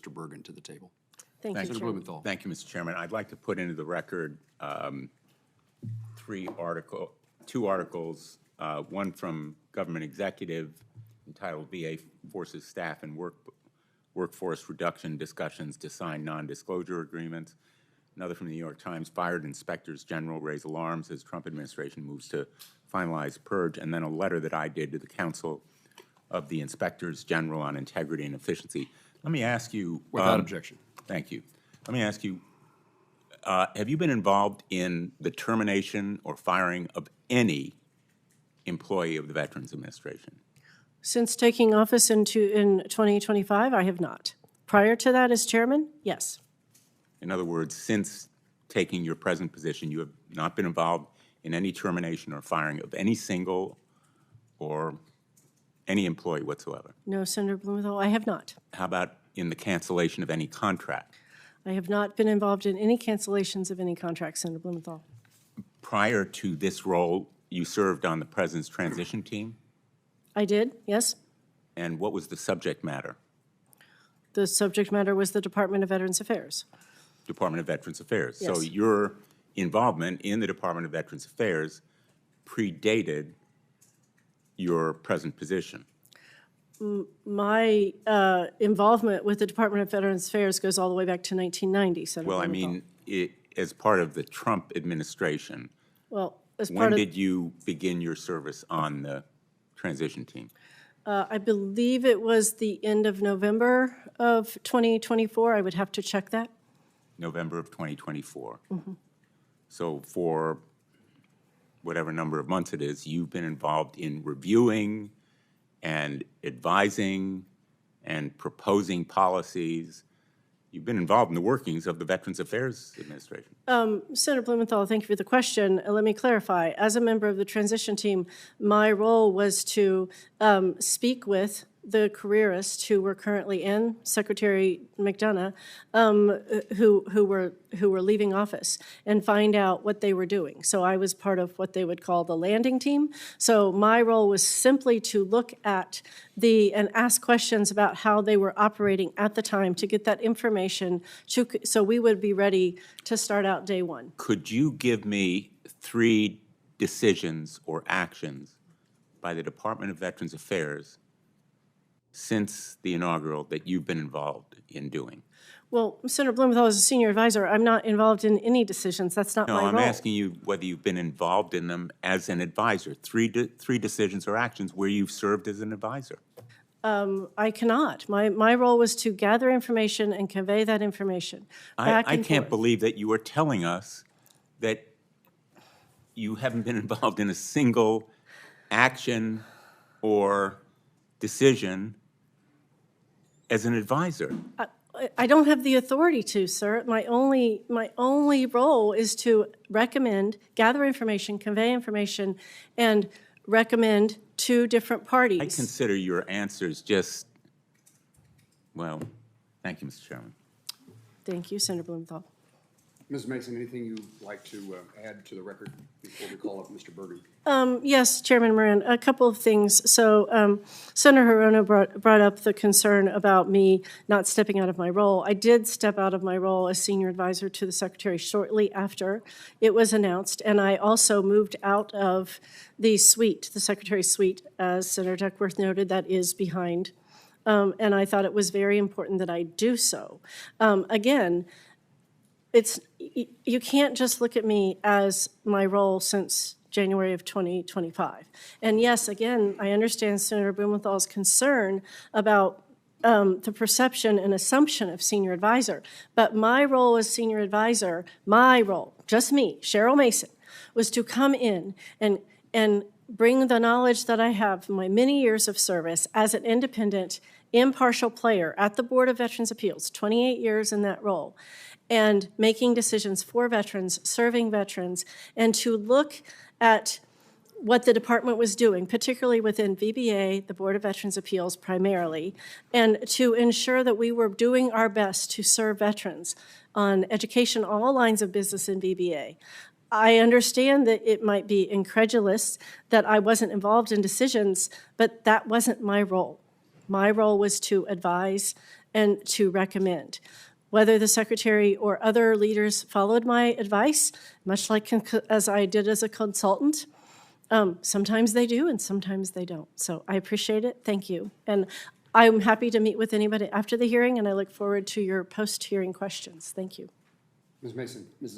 Mr. Bergen to the table. Thank you, Senator Chairman. Blumenthal. Thank you, Mr. Chairman. I'd like to put into the record two articles, one from Government Executive entitled VA Forces Staff and Workforce Reduction Discussions to Sign Non-Disclosure Agreements. Another from the New York Times, Fired Inspectors General Raise Alarms as Trump Administration Moves to Finalize Purge, and then a letter that I did to the Council of the Inspectors General on Integrity and Efficiency. Let me ask you— Without objection. Thank you. Let me ask you, have you been involved in the termination or firing of any employee of the Veterans Administration? Since taking office in 2025, I have not. Prior to that, as chairman, yes. In other words, since taking your present position, you have not been involved in any termination or firing of any single or any employee whatsoever? No, Senator Blumenthal, I have not. How about in the cancellation of any contract? I have not been involved in any cancellations of any contracts, Senator Blumenthal. Prior to this role, you served on the President's transition team? I did, yes. And what was the subject matter? The subject matter was the Department of Veterans Affairs. Department of Veterans Affairs. Yes. So your involvement in the Department of Veterans Affairs predated your present position. My involvement with the Department of Veterans Affairs goes all the way back to 1990, Senator Well, I Blumenthal. mean, as part of the Trump administration, Well, as when part of, did you begin your service on the transition team? I believe it was the end of November of 2024. I would have to check that. November of 2024. So for whatever number of months it is, you've been involved in reviewing and advising and proposing policies. You've been involved in the workings of the Veterans Affairs Administration. Senator Blumenthal, thank you for the question. Let me clarify. As a member of the transition team, my role was to speak with the careerists who were currently in, Secretary McDonough, who were leaving office, and find out what they were doing. So I was part of what they would call the landing team. So my role was simply to look at and ask questions about how they were operating at the time to get that information so we would be ready to start out day one. Could you give me 3 decisions or actions by the Department of Veterans Affairs since the inaugural that you've been involved in doing? Well, Senator Blumenthal is a senior advisor. I'm not involved in any decisions. That's not my role. No, I'm asking you whether you've been involved in them as an advisor. Three decisions or actions where you've served as an advisor. I cannot. My role was to gather information and convey that information back I and can't forth. believe that you are telling us that you haven't been involved in a single action or decision as an advisor. I don't have the authority to, sir. My only role is to recommend, gather information, convey information, and recommend to different parties. I consider your answers just, well, thank you, Mr. Chairman. Thank you, Senator Blumenthal. Ms. Mason, anything you'd like to add to the record before we call up Mr. Bergen? Yes, Chairman Moran, a couple of things. So Senator Hirono brought up the concern about me not stepping out of my role. I did step out of my role as senior advisor to the Secretary shortly after it was announced, and I also moved out of the suite, the Secretary's suite, as Senator Duckworth noted, that is behind. And I thought it was very important that I do so. Again, you can't just look at me as my role since January of 2025. And yes, again, I understand Senator Blumenthal's concern about the perception and assumption of senior advisor. But my role as senior advisor, my role, just me, Cheryl Mason, was to come in and bring the knowledge that I have from my many years of service as an independent, impartial player at the Board of Veterans Appeals, 28 years in that role, and making decisions for veterans, serving veterans, and to look at what the department was doing, particularly within VBA, the Board of Veterans Appeals primarily, and to ensure that we were doing our best to serve veterans on education, all lines of business in VBA. I understand that it might be incredulous that I wasn't involved in decisions, but that wasn't my role. My role was to advise and to recommend. Whether the secretary or other leaders followed my advice, much like as I did as a consultant, sometimes they do and sometimes they don't. So I appreciate it. Thank you. And I'm happy to meet with anybody after the hearing, and I look forward to your post-hearing questions. Thank you. Ms. Mason, Mrs.